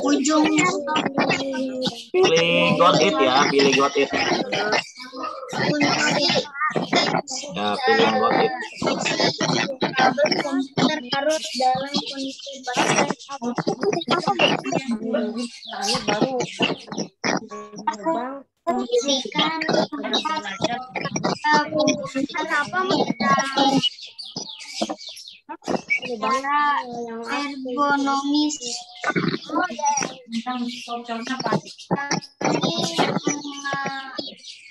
ujung Pilih got it ya, pilih got it. Ya, pilih yang got it. kabel komputer harus dalam kondisi baterai pastikan komputer apa secara ergonomis.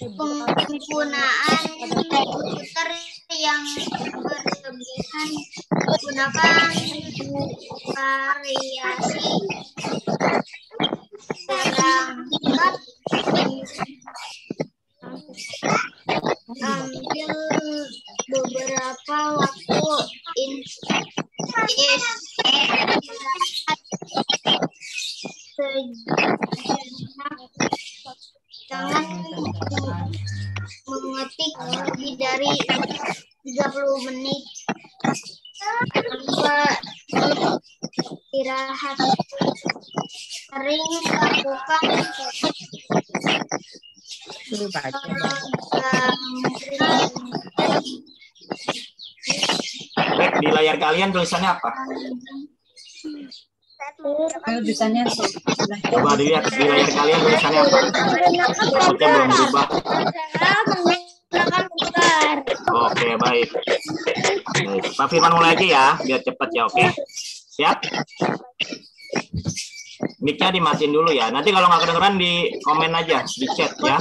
Penggunaan komputer yang berlebihan gunakan variasi perangkat, ambil beberapa waktu jangan mengetik lebih dari 30 menit tanpa istirahat. Sering lakukan Baik, di layar kalian tulisannya apa? Tulisannya Coba dilihat di layar kalian tulisannya apa? Maksudnya belum berubah. Oke, baik. Baik, Pak Firman mulai aja ya, biar cepat ya, oke? Siap? Mic-nya dimatiin dulu ya. Nanti kalau nggak kedengeran di komen aja, di chat ya.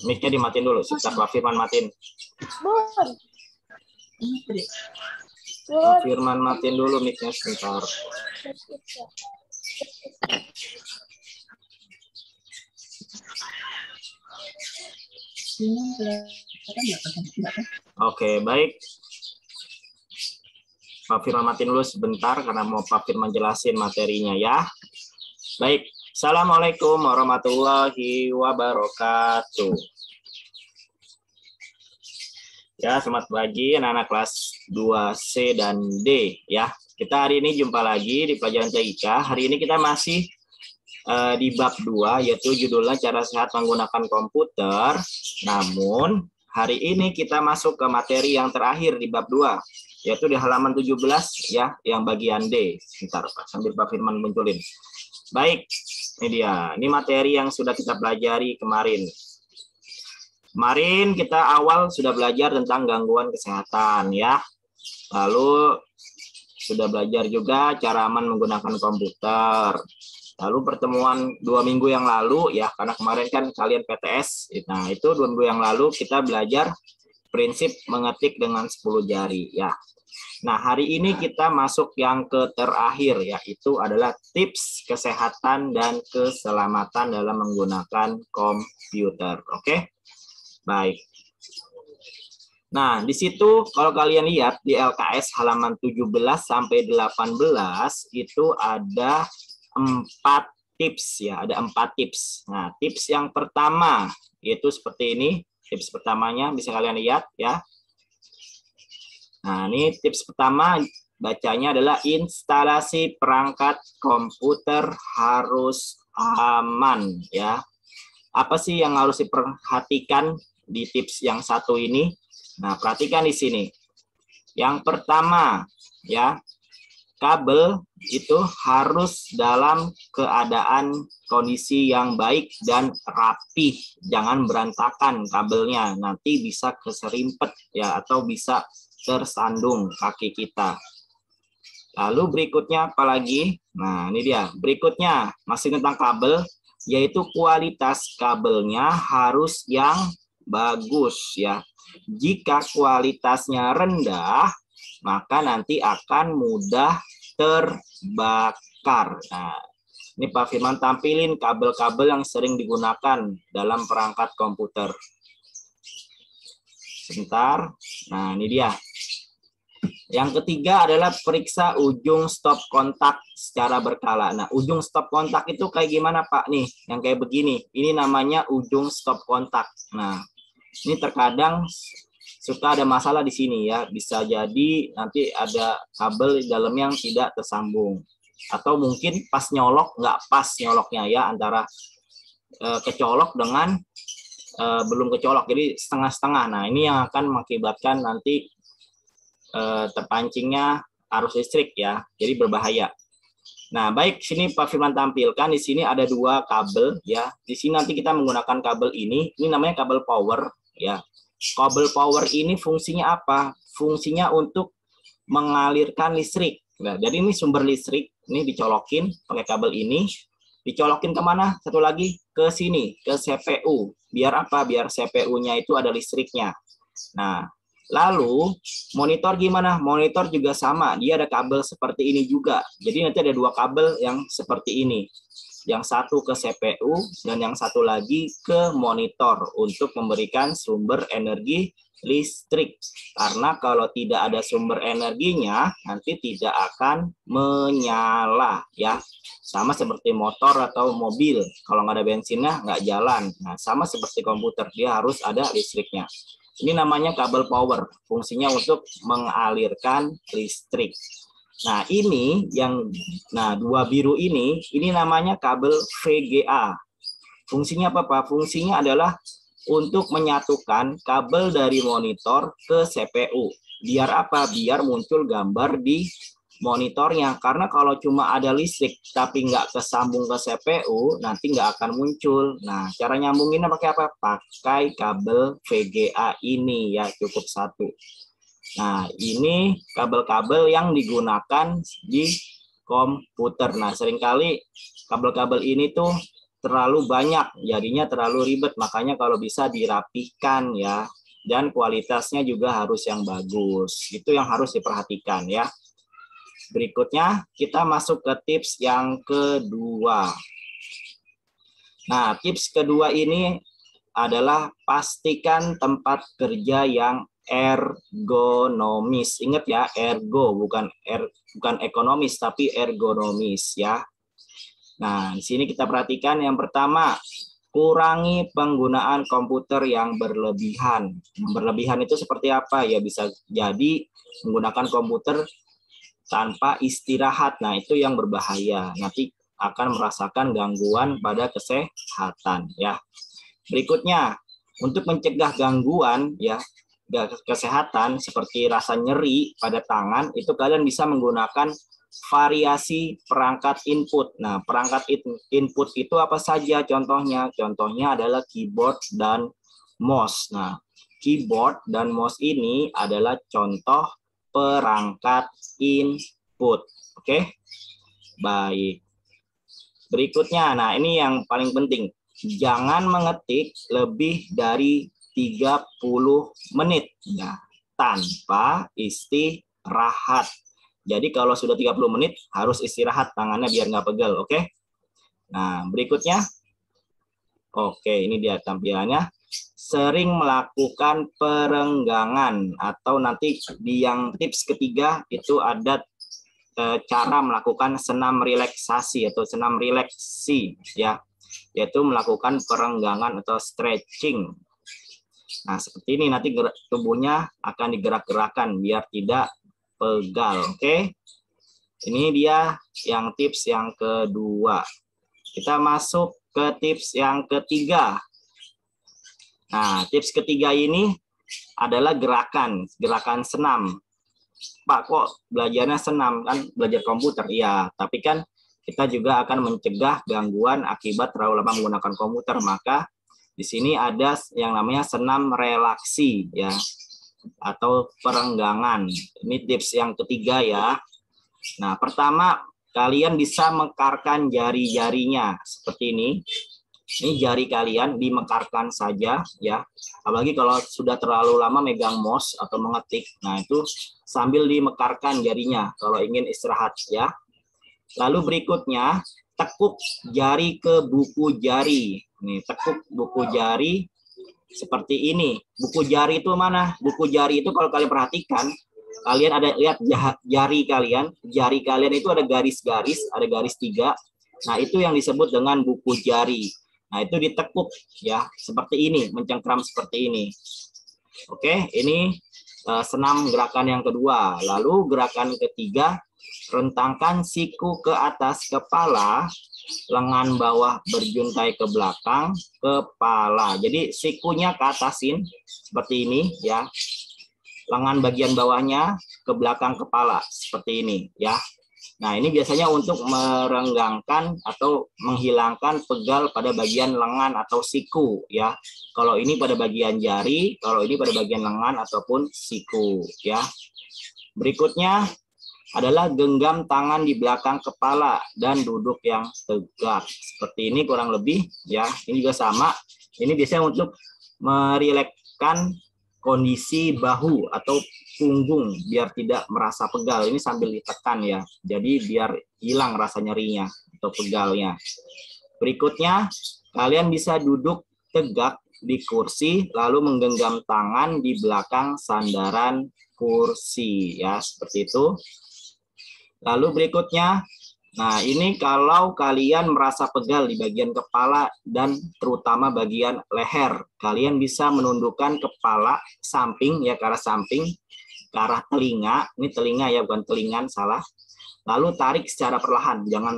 Mic-nya dimatiin dulu, sebentar Pak Firman matiin. Pak Firman matiin dulu mic-nya sebentar. Oke, baik. Pak Firman matiin dulu sebentar karena mau Pak Firman jelasin materinya ya. Baik, Assalamualaikum warahmatullahi wabarakatuh. Ya, selamat pagi anak-anak kelas 2C dan D ya. Kita hari ini jumpa lagi di pelajaran TIK. Hari ini kita masih di bab 2 yaitu judulnya cara sehat menggunakan komputer. Namun hari ini kita masuk ke materi yang terakhir di bab 2 yaitu di halaman 17 ya, yang bagian D. Bentar Pak, sambil Pak Firman munculin. Baik, ini dia. Ini materi yang sudah kita pelajari kemarin. Kemarin kita awal sudah belajar tentang gangguan kesehatan ya. Lalu sudah belajar juga cara aman menggunakan komputer. Lalu pertemuan 2 minggu yang lalu ya, karena kemarin kan kalian PTS. Nah, itu 2 minggu yang lalu kita belajar prinsip mengetik dengan 10 jari ya. Nah, hari ini kita masuk yang ke terakhir, yaitu adalah tips kesehatan dan keselamatan dalam menggunakan komputer. Oke? Baik. Nah, di situ kalau kalian lihat di LKS halaman 17 sampai 18 itu ada 4 tips ya, ada 4 tips. Nah, tips yang pertama yaitu seperti ini. Tips pertamanya bisa kalian lihat ya. Nah, ini tips pertama bacanya adalah instalasi perangkat komputer harus aman ya. Apa sih yang harus diperhatikan di tips yang satu ini? Nah, perhatikan di sini. Yang pertama ya, kabel itu harus dalam keadaan kondisi yang baik dan rapih. Jangan berantakan kabelnya, nanti bisa keserimpet ya, atau bisa tersandung kaki kita. Lalu berikutnya apa lagi? Nah, ini dia. Berikutnya masih tentang kabel, yaitu kualitas kabelnya harus yang bagus ya. Jika kualitasnya rendah, maka nanti akan mudah terbakar. Nah, ini Pak Firman tampilin kabel-kabel yang sering digunakan dalam perangkat komputer. Sebentar. Nah, ini dia. Yang ketiga adalah periksa ujung stop kontak secara berkala. Nah, ujung stop kontak itu kayak gimana Pak nih? Yang kayak begini. Ini namanya ujung stop kontak. Nah, ini terkadang suka ada masalah di sini ya. Bisa jadi nanti ada kabel di dalam yang tidak tersambung. atau mungkin pas nyolok nggak pas nyoloknya ya, antara kecolok dengan belum kecolok, jadi setengah-setengah. Nah, ini yang akan mengakibatkan nanti terpancingnya arus listrik ya, jadi berbahaya. Nah, baik, sini Pak Firman tampilkan di sini ada 2 kabel ya. Di sini nanti kita menggunakan kabel ini namanya kabel power ya. Kabel power ini fungsinya apa? Fungsinya untuk mengalirkan listrik. Nah, jadi ini sumber listrik, ini dicolokin pakai kabel ini, dicolokin kemana? Satu lagi ke sini, ke CPU. Biar apa? Biar CPU-nya itu ada listriknya. Nah, lalu monitor gimana? Monitor juga sama, dia ada kabel seperti ini juga. Jadi nanti ada 2 kabel yang seperti ini. Yang satu ke CPU dan yang satu lagi ke monitor untuk memberikan sumber energi listrik. Karena kalau tidak ada sumber energinya, nanti tidak akan menyala ya. Sama seperti motor atau mobil, kalau nggak ada bensinnya nggak jalan. Nah, sama seperti komputer, dia harus ada listriknya. Ini namanya kabel power, fungsinya untuk mengalirkan listrik. Nah, ini yang 2 biru ini namanya kabel VGA. Fungsinya apa, Pak? Fungsinya adalah untuk menyatukan kabel dari monitor ke CPU. Biar apa? Biar muncul gambar di monitornya. Karena kalau cuma ada listrik tapi nggak kesambung ke CPU, nanti nggak akan muncul. Nah, cara nyambunginnya pakai apa? Pakai kabel VGA ini ya, cukup 1. Nah, ini kabel-kabel yang digunakan di komputer. Nah, seringkali kabel-kabel ini tuh terlalu banyak, jadinya terlalu ribet. Makanya kalau bisa dirapihkan ya, dan kualitasnya juga harus yang bagus. Itu yang harus diperhatikan ya. Berikutnya kita masuk ke tips yang kedua. Nah, tips kedua ini adalah pastikan tempat kerja yang ergonomis. Ingat ya, ergo bukan ekonomis tapi ergonomis ya. Nah, di sini kita perhatikan yang pertama, kurangi penggunaan komputer yang berlebihan. Berlebihan itu seperti apa? Ya bisa jadi menggunakan komputer tanpa istirahat. Nah, itu yang berbahaya. Nanti akan merasakan gangguan pada kesehatan ya. Berikutnya, untuk mencegah gangguan ya kesehatan seperti rasa nyeri pada tangan, itu kalian bisa menggunakan variasi perangkat input. Nah, perangkat input itu apa saja contohnya? Contohnya adalah keyboard dan mouse. Nah, keyboard dan mouse ini adalah contoh perangkat input. Oke? Baik. Berikutnya, nah ini yang paling penting. Jangan mengetik lebih dari 30 menit ya, tanpa istirahat. Jadi kalau sudah 30 menit harus istirahat, tangannya biar nggak pegel, oke? Nah, berikutnya. Oke, ini dia tampilannya. Sering melakukan perenggangan, atau nanti di yang tips ketiga itu ada cara melakukan senam relaksasi atau senam relaksi ya, yaitu melakukan perenggangan atau stretching. Nah, seperti ini nanti tubuhnya akan digerak-gerakkan biar tidak pegal. Oke. Ini dia yang tips yang kedua. Kita masuk ke tips yang ketiga. Nah, tips ketiga ini adalah gerakan senam. Pak, kok belajarnya senam, kan belajar komputer? Iya, tapi kan kita juga akan mencegah gangguan akibat terlalu lama menggunakan komputer. Maka di sini ada yang namanya senam relaksi ya, atau perenggangan. Ini tips yang ketiga ya. Nah, pertama kalian bisa mekarkan jari-jarinya seperti ini. Ini jari kalian dimekarkan saja ya. Apalagi kalau sudah terlalu lama megang mouse atau mengetik. Nah, itu sambil dimekarkan jarinya kalau ingin istirahat ya. Lalu berikutnya, tekuk jari ke buku jari. Nih, tekuk buku jari seperti ini. Buku jari itu mana? Buku jari itu kalau kalian perhatikan, kalian ada lihat jari kalian itu ada garis-garis, ada garis 3. Nah, itu yang disebut dengan buku jari. Nah, itu ditekuk ya, seperti ini, mencengkram seperti ini. Oke, ini senam gerakan yang kedua. Lalu gerakan ketiga, rentangkan siku ke atas kepala, lengan bawah berjuntai ke belakang kepala. Jadi sikunya ke atasin seperti ini ya. Lengan bagian bawahnya ke belakang kepala seperti ini ya. Nah, ini biasanya untuk merenggangkan atau menghilangkan pegal pada bagian lengan atau siku ya. Kalau ini pada bagian jari, kalau ini pada bagian lengan ataupun siku ya. Berikutnya adalah genggam tangan di belakang kepala dan duduk yang tegak. Seperti ini kurang lebih ya. Ini juga sama. Ini biasanya untuk merilekskan kondisi bahu atau punggung biar tidak merasa pegal. Ini sambil ditekan ya. Jadi biar hilang rasa nyerinya atau pegalnya. Berikutnya, kalian bisa duduk tegak di kursi lalu menggenggam tangan di belakang sandaran kursi ya, seperti itu. Lalu berikutnya, nah ini kalau kalian merasa pegal di bagian kepala dan terutama bagian leher, kalian bisa menundukkan kepala samping ya, ke arah samping, ke arah telinga. Ini telinga ya, bukan telingan, salah. Lalu tarik secara perlahan, jangan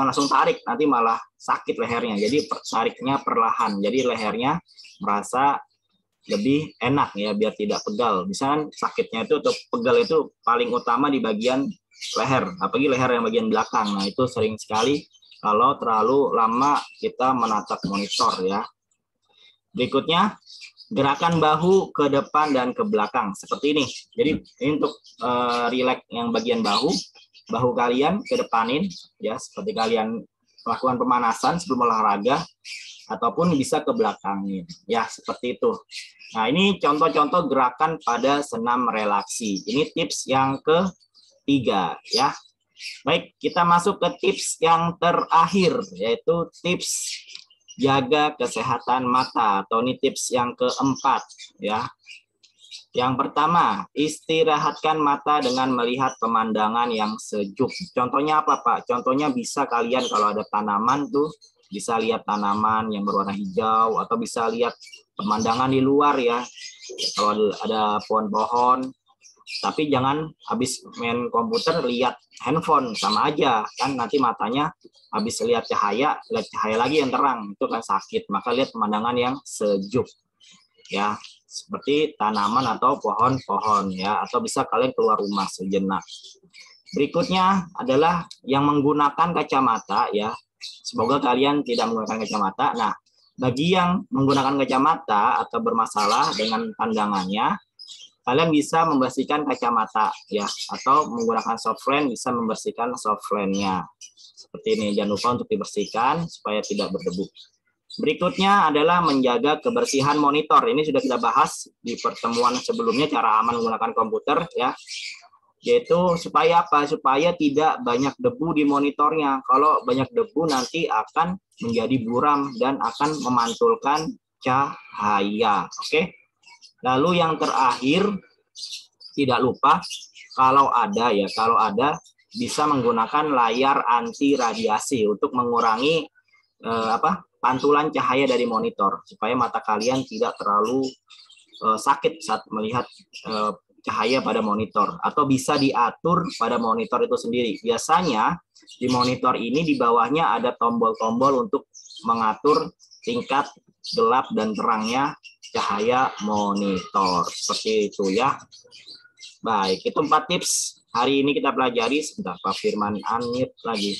langsung tarik, nanti malah sakit lehernya. Jadi tariknya perlahan, jadi lehernya merasa lebih enak ya, biar tidak pegal. Misalnya sakitnya itu atau pegal itu paling utama di bagian leher, apalagi leher yang bagian belakang. Nah, itu sering sekali kalau terlalu lama kita menatap monitor ya. Berikutnya, gerakan bahu ke depan dan ke belakang seperti ini. Jadi ini untuk rileks yang bagian bahu kalian ke depanin ya, seperti kalian melakukan pemanasan sebelum olahraga, ataupun bisa ke belakangin ya, seperti itu. Nah, ini contoh-contoh gerakan pada senam relaksi. Ini tips yang ketiga ya. Baik, kita masuk ke tips yang terakhir, yaitu tips jaga kesehatan mata, atau ini tips yang keempat ya. Yang pertama, istirahatkan mata dengan melihat pemandangan yang sejuk. Contohnya apa, Pak? Contohnya bisa kalian kalau ada tanaman tuh, bisa lihat tanaman yang berwarna hijau, atau bisa lihat pemandangan di luar ya. Kalau ada pohon-pohon, tapi jangan habis main komputer lihat handphone, sama aja kan, nanti matanya habis lihat cahaya lagi yang terang, itu kan sakit. Maka lihat pemandangan yang sejuk ya, seperti tanaman atau pohon-pohon ya, atau bisa kalian keluar rumah sejenak. Berikutnya adalah yang menggunakan kacamata ya. Semoga kalian tidak menggunakan kacamata. Nah, bagi yang menggunakan kacamata atau bermasalah dengan pandangannya, kalian bisa membersihkan kacamata ya, atau menggunakan softland bisa membersihkan softlandnya. Seperti ini, jangan lupa untuk dibersihkan supaya tidak berdebu. Berikutnya adalah menjaga kebersihan monitor. Ini sudah kita bahas di pertemuan sebelumnya, cara aman menggunakan komputer ya. Yaitu supaya apa? Supaya tidak banyak debu di monitornya. Kalau banyak debu nanti akan menjadi buram dan akan memantulkan cahaya. Oke. Lalu yang terakhir, tidak lupa kalau ada bisa menggunakan layar anti radiasi untuk mengurangi pantulan cahaya dari monitor, supaya mata kalian tidak terlalu sakit saat melihat cahaya pada monitor, atau bisa diatur pada monitor itu sendiri. Biasanya di monitor ini di bawahnya ada tombol-tombol untuk mengatur tingkat gelap dan terangnya cahaya monitor. Seperti itu ya. Baik, itu 4 tips hari ini kita pelajari. Sebentar, Pak Firman unmute lagi.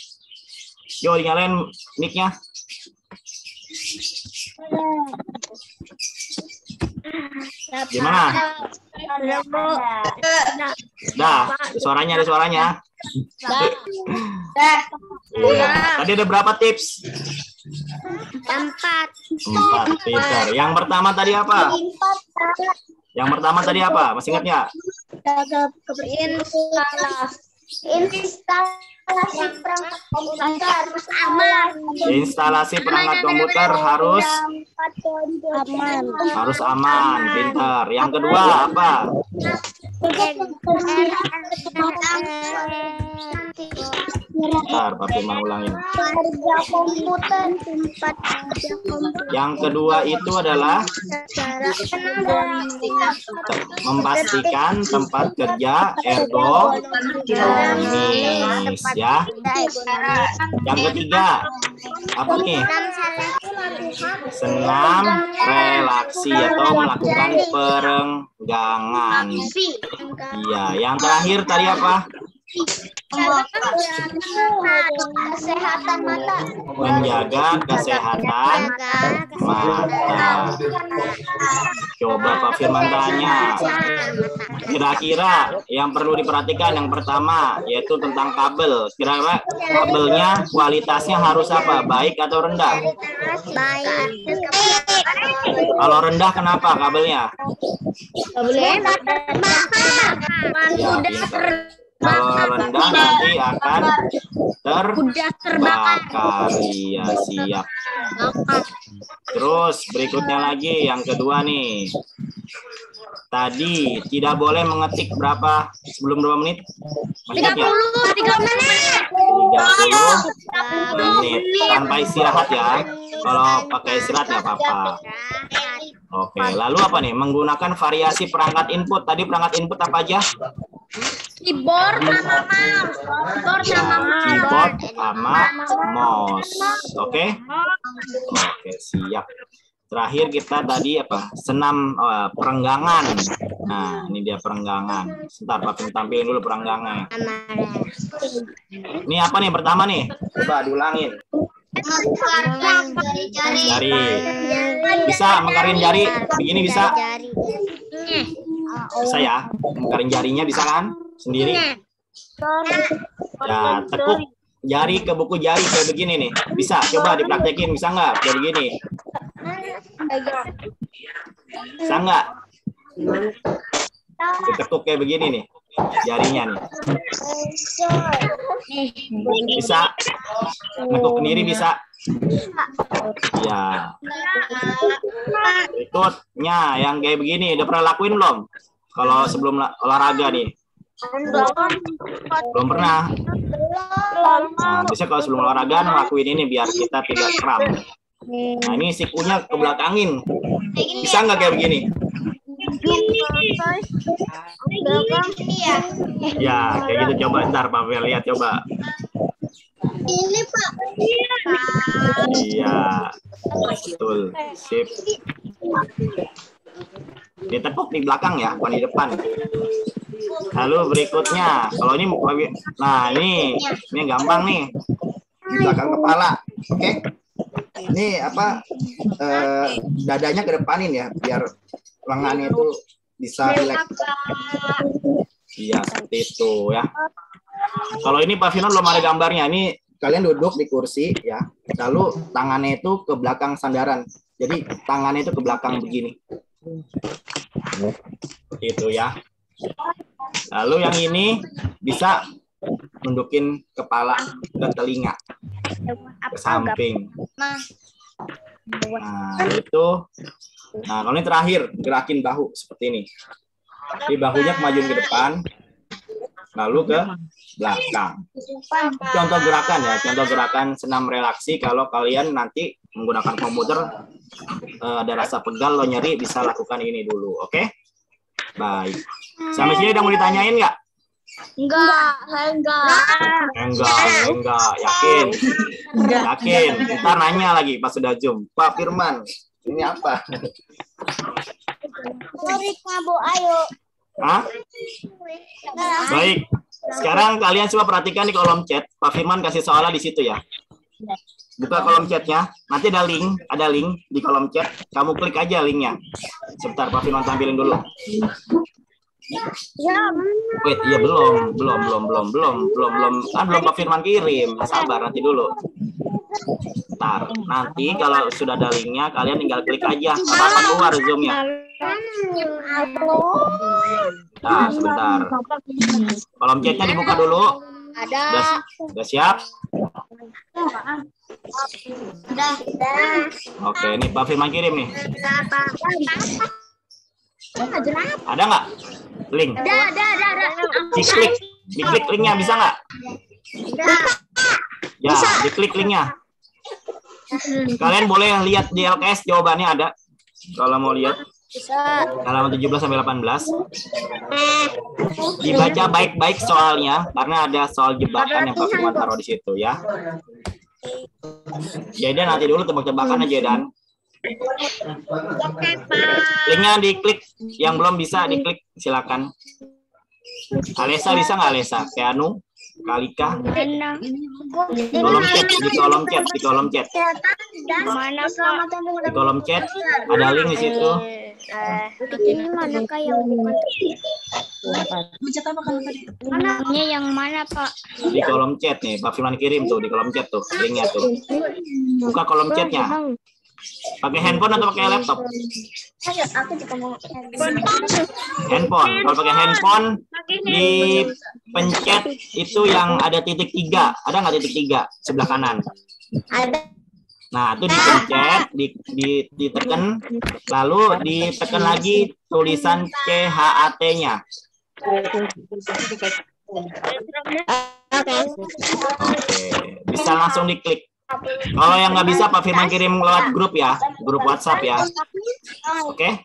Yo, nyalain mic-nya. Gimana? Dah, ada suaranya. Iya. Tadi ada berapa tips? 4. 4, pintar. Yang pertama tadi apa? Masih ingat nggak? Instalasi perangkat komputer harus aman, pintar. Yang kedua apa? Bentar, Pak Firman ulangin. Kerja komputer, tempat kerja komputer. Yang kedua itu adalah memastikan tempat kerja ergonomis ya. Yang ketiga apa nih? Senam relaksi atau melakukan perenggangan. Iya, yang terakhir tadi apa? Kesehatan mata. Menjaga kesehatan mata. Coba Pak Firman tanya. Kira-kira yang perlu diperhatikan yang pertama yaitu tentang kabel. Kira-kira kabelnya kualitasnya harus apa? Baik atau rendah? Baik. Kalau rendah kenapa kabelnya? Ya, pintar. Kalau rendah nanti akan terbakar. Iya, siap. Terus berikutnya lagi yang kedua nih. Tadi tidak boleh mengetik berapa sebelum 2 menit? Masih ingat ya? 30 menit tanpa istirahat ya. Kalau pakai istirahat nggak apa-apa. Oke, lalu apa nih? Menggunakan variasi perangkat input. Tadi perangkat input apa aja? Keyboard sama mouse. Oke? Oke, siap. Terakhir kita tadi apa? Senam perenggangan. Nah, ini dia perenggangan. Sebentar, Pak tampilin dulu perenggangan. Ini apa nih pertama nih? Coba diulangin. Jari. Bisa menggarin jari. Begini bisa? Bisa ya? Menggarin jarinya bisa kan? Sendiri. Ya, tekuk jari ke buku jari kayak begini nih. Bisa? Coba dipraktekin. Bisa nggak? Kayak begini. Bisa nggak? Ditekuk kayak begini nih. Jarinya nih. Bisa? Nekuk sendiri bisa? Ya. Berikutnya yang kayak begini. Udah pernah lakuin belum? Kalau sebelum olahraga nih. Belum pernah. Nah, bisa kalau sebelum olahraga ngelakuin ini biar kita tidak kram. Nah, ini sikunya ke belakangin. Bisa nggak kayak begini? Ya, kayak gitu. Coba ntar Pak Fel lihat coba. Ini Pak. Iya, betul. Sip. Ditepuk di belakang ya, bukan di depan. Lalu berikutnya, kalau ini, nah ini gampang nih, di belakang kepala, oke? Ini apa? Dadanya ke depanin ya, biar lengannya itu bisa rileks. Iya, seperti itu ya. Kalau ini Pak Vino belum ada gambarnya. Ini kalian duduk di kursi ya, lalu tangannya itu ke belakang sandaran. Jadi tangannya itu ke belakang begini. Seperti itu ya. Lalu yang ini bisa nundukin kepala ke telinga, ke samping. Nah, itu. Nah, kalau ini terakhir, gerakin bahu seperti ini. Jadi bahunya kemajuan ke depan, lalu ke belakang. Contoh gerakan ya, contoh gerakan senam relaksi. Kalau kalian nanti menggunakan komputer, ada rasa pegal, lo nyeri, bisa lakukan ini dulu, oke? Baik. Sampai sini udah mau ditanyain nggak? Enggak. Yakin? Yakin. Ntar nanya lagi pas sudah Zoom. Pak Firman, ini apa? Ayo. Hah? Baik. Sekarang kalian coba perhatikan di kolom chat. Pak Firman kasih soalnya di situ ya. Buka kolom chatnya. Nanti ada link di kolom chat. Kamu klik aja linknya. Sebentar Pak Firman tampilin dulu. Wait, iya belum kan belum Pak Firman kirim. Sabar nanti dulu. Bentar. Nanti kalau sudah ada linknya, kalian tinggal klik aja. Apa keluar zoomnya. Nah, sebentar. Kolom chatnya dibuka dulu. Udah siap? Oke, ini Pak Firman kirim nih. Ada nggak link? Ada. Diklik linknya bisa nggak? Ya, diklik linknya. Kalian boleh lihat di LKS jawabannya ada. Kalau mau lihat. Bisa. Halaman 17 sampai 18. Dibaca baik-baik soalnya karena ada soal jebakan yang Pak Firman taruh di situ ya. Jadi nanti dulu tebak-tebakan aja Dan. Linknya diklik, yang belum bisa diklik silakan. Alesa bisa nggak Alesa? Keanu, Kalika? Mana? Di kolom chat, di kolom chat, di kolom chat. Mana Pak? Di kolom chat ada link di situ. Ini manakah yang bukan? Mananya yang mana Pak? Di kolom chat nih, Pak Firman kirim tuh di kolom chat tuh, linknya tuh. Buka kolom chatnya. Pakai handphone atau pakai laptop? Aku juga mau. Handphone. Kalau pakai handphone, di pencet itu yang ada titik 3. Ada nggak titik 3 sebelah kanan? Ada. Nah, itu dipencet, ditekan, lalu ditekan lagi tulisan CHAT-nya. Oke, bisa langsung diklik. Kalau yang nggak bisa, Pak Firman kirim lewat grup ya, grup WhatsApp ya. Oke?